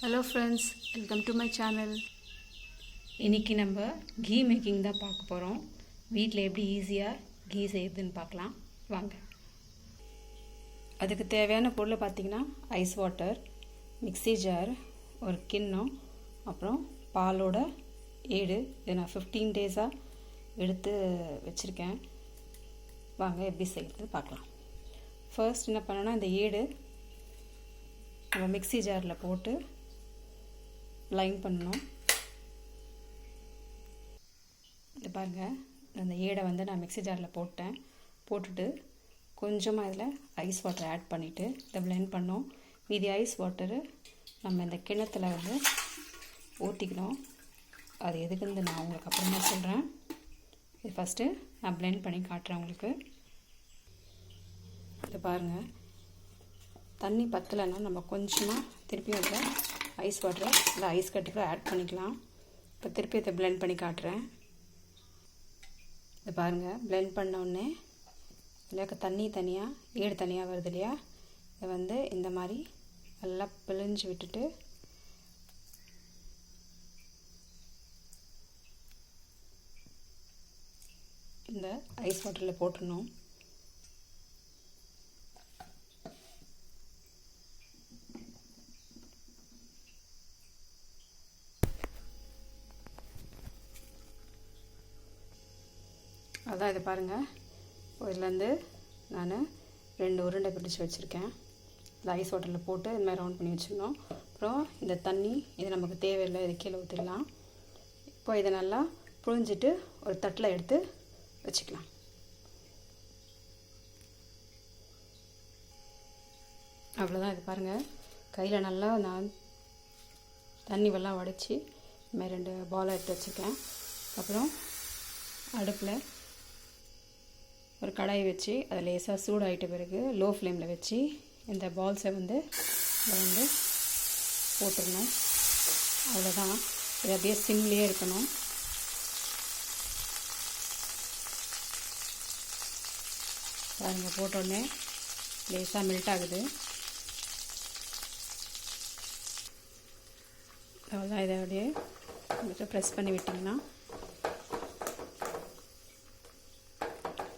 Hello friends, welcome to my channel. இன்றைக்கி நம்ம key making தான் பார்க்க போகிறோம். வீட்டில் எப்படி ஈஸியாக கீ செய்யுதுன்னு பார்க்கலாம் வாங்க. அதுக்கு தேவையான பொருளை பார்த்திங்கன்னா ஐஸ் வாட்டர், மிக்ஸி ஜார், ஒரு கிண்ணம், அப்புறம் பாலோட ஏடு. இதை நான் 15 டேஸாக எடுத்து வச்சுருக்கேன். வாங்க எப்படி செய்கிறது பார்க்கலாம். ஃபர்ஸ்ட் என்ன பண்ணோன்னா, இந்த ஏடு நம்ம மிக்ஸி ஜாரில் போட்டு லைன் பண்ணணும். இது பாருங்கள், அந்த ஏடை நான் மிக்ஸி ஜாரில் போட்டுட்டு கொஞ்சமாக இதில் ஐஸ் வாட்டர் ஆட் பண்ணிவிட்டு இதை பிளெண்ட் பண்ணோம். மீதி ஐஸ் வாட்டரு நம்ம இந்த கிணத்துல ஊற்றிக்கணும். அது எதுக்குன்னு நான் உங்களுக்கு அப்புறமா சொல்கிறேன். இது ஃபஸ்ட்டு நான் பிளெண்ட் பண்ணி காட்டுறேன் உங்களுக்கு. இதை பாருங்கள், தண்ணி பத்தலைன்னா நம்ம கொஞ்சமாக திருப்பி அதில் ஐஸ் வாட்டரை இந்த ஐஸ் கட்டிக்கு ஆட் பண்ணிக்கலாம். இப்போ திருப்பி இதை பிளெண்ட் பண்ணி காட்டுறேன். இதை பாருங்கள், பிளெண்ட் பண்ணோடனே இதில் தண்ணி தனியாக ஏடு தனியாக வருது இல்லையா, இதை இந்த மாதிரி நல்லா பிழிஞ்சு விட்டுட்டு இந்த ஐஸ் வாட்டரில் போட்டுடணும். அதான் இதை பாருங்கள், இதுலேருந்து நான் 2 உருண்டை பிடிச்சி வச்சுருக்கேன். இந்த ஐஸ் வாட்டரில் போட்டு இந்த மாதிரி ரவுண்ட் பண்ணி வச்சுக்கணும். அப்புறம் இந்த தண்ணி இது நமக்கு தேவையில்லை, இது கீழே ஊற்றிடலாம். இப்போ இதை நல்லா புழிஞ்சிட்டு ஒரு தட்டில் எடுத்து வச்சுக்கலாம். அவ்வளோதான். இது பாருங்கள், கையில் நல்லா நான் தண்ணி வெள்ளம் வடித்து இந்த மாதிரி 2 பாலை எடுத்து வச்சுருக்கேன். அப்புறம் அடுப்பில் ஒரு கடாயை வச்சு அதை லேசாக சூடாகிட்ட பிறகு லோ ஃப்ளேமில் வச்சு இந்த பால்ஸை இதை போட்டுடணும். அவ்வளோதான். இது அப்படியே சிம்லேயே இருக்கணும். பாருங்கள், போட்டோடனே லேசாக மெல்ட் ஆகுது. அவ்வளோதான். இதை அப்படியே கொஞ்சம் ப்ரெஸ் பண்ணி விட்டிங்கன்னா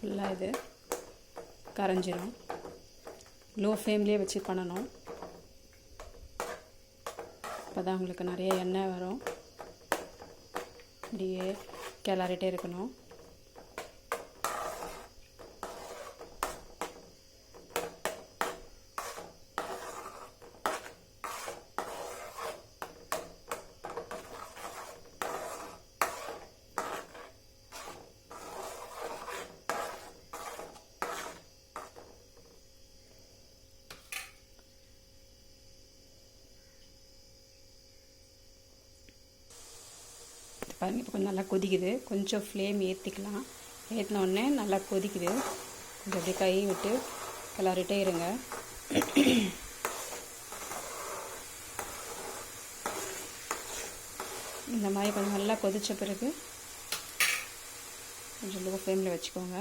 ஃபுல்லாக இது கரைஞ்சிரும். லோ ஃப்ளேம்லேயே வச்சு பண்ணணும். அப்போ தான் உங்களுக்கு நிறைய எண்ணெய் வரும். இப்படியே கிளறிட்டே இருக்கணும். பாருங்கள், இப்போ கொஞ்சம் நல்லா கொதிக்குது. கொஞ்சம் ஃப்ளேம் ஏற்றிக்கலாம். ஏற்றினோடனே நல்லா கொதிக்குது. கொஞ்சம் அப்படியே கை விட்டு கிளறிட்டே இருங்க. இந்த மாதிரி கொஞ்சம் நல்லா கொதித்த பிறகு கொஞ்சம் லோ ஃப்ளேமில் வச்சுக்கோங்க.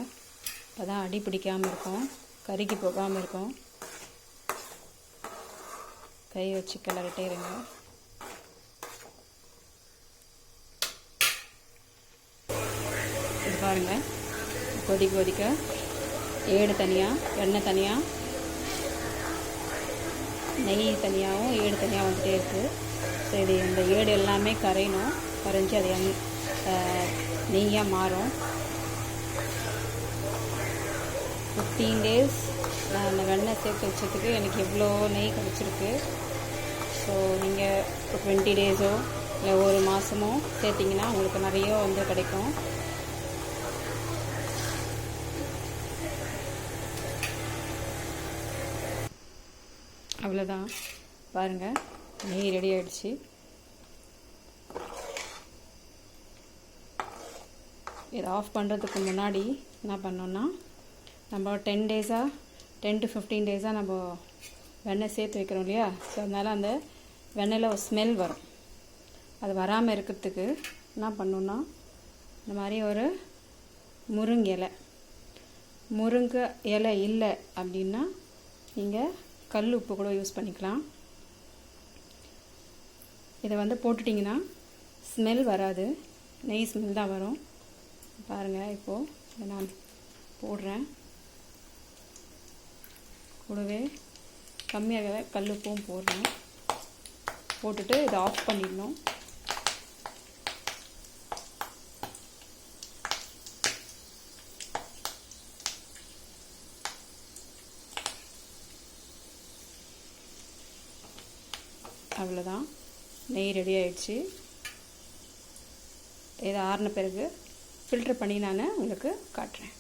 அப்போ தான் அடி பிடிக்காமல் இருக்கும், கருகி போகாமல் இருக்கும். கை வச்சு கிளறிட்டே இருங்க. இது பாருங்கள், கொதிக்க ஏடு தனியாக, எண்ணெய் தனியாக, நெய் தனியாகவும் ஏடு தனியாக வந்துகிட்டே இருக்குது. ஸோ இது இந்த ஏடு எல்லாமே கரையணும். கரைஞ்சி அது நெய்யாக மாறும். 15 டேஸ் நான் அந்த வெண்ணெய் சேர்த்து வச்சதுக்கு எனக்கு எவ்வளோ நெய் கிடச்சிருக்கு. ஸோ நீங்கள் இப்போ 20 டேஸோ இல்லை 1 மாதமோ சேர்த்திங்கன்னா உங்களுக்கு நிறைய கிடைக்கும். அவ்வளோதான். பாருங்கள், நெய் ரெடி ஆகிடுச்சு. இதை ஆஃப் பண்ணுறதுக்கு முன்னாடி என்ன பண்ணோன்னா, நம்ம 10 to 15 டேஸாக நம்ம வெண்ணெய் சேர்த்து வைக்கிறோம் இல்லையா. ஸோ அதனால் அந்த வெண்ணெயில் ஒரு ஸ்மெல் வரும். அது வராமல் இருக்கிறதுக்கு என்ன பண்ணோன்னா, இந்த மாதிரி ஒரு முருங்கை இலை இல்லை அப்படின்னா நீங்கள் கல் உப்பு கூட யூஸ் பண்ணிக்கலாம். இதை வந்து போட்டுட்டிங்கன்னா ஸ்மெல் வராது, நெய் ஸ்மெல் தான் வரும். பாருங்கள், இப்போது இதை நான் போடுறேன். கூடவே கம்மியாக கல் உப்பும் போடுறேன். போட்டுட்டு இதை ஆஃப் பண்ணிடணும். அவ்வளோதான், நெய் ரெடி ஆயிடுச்சு. இதை ஆறின பிறகு ஃபில்டர் பண்ணி நான் உங்களுக்கு காட்டுறேன்.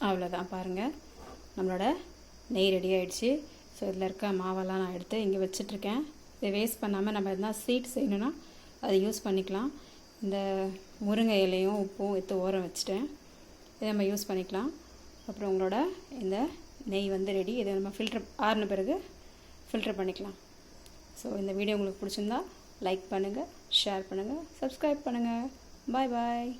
அவ்வளோதான், பாருங்கள், நம்மளோட நெய் ரெடி ஆயிடுச்சு. ஸோ இதில் இருக்க மாவெல்லாம் நான் எடுத்து இங்கே வச்சிட்ருக்கேன். இதை வேஸ்ட் பண்ணாமல் நம்ம எதனா ஸ்வீட் செய்யணுன்னா அதை யூஸ் பண்ணிக்கலாம். இந்த முருங்கை இலையும் உப்பும் எடுத்து ஓரம் வச்சுட்டேன், இதை நம்ம யூஸ் பண்ணிக்கலாம். அப்புறம் உங்களோட இந்த நெய் வந்து ரெடி. இதை நம்ம ஃபில்டர் ஆறின பிறகு ஃபில்டர் பண்ணிக்கலாம். ஸோ இந்த வீடியோ உங்களுக்கு பிடிச்சிருந்தா லைக் பண்ணுங்கள், ஷேர் பண்ணுங்கள், சப்ஸ்கிரைப் பண்ணுங்கள். பாய் பாய்.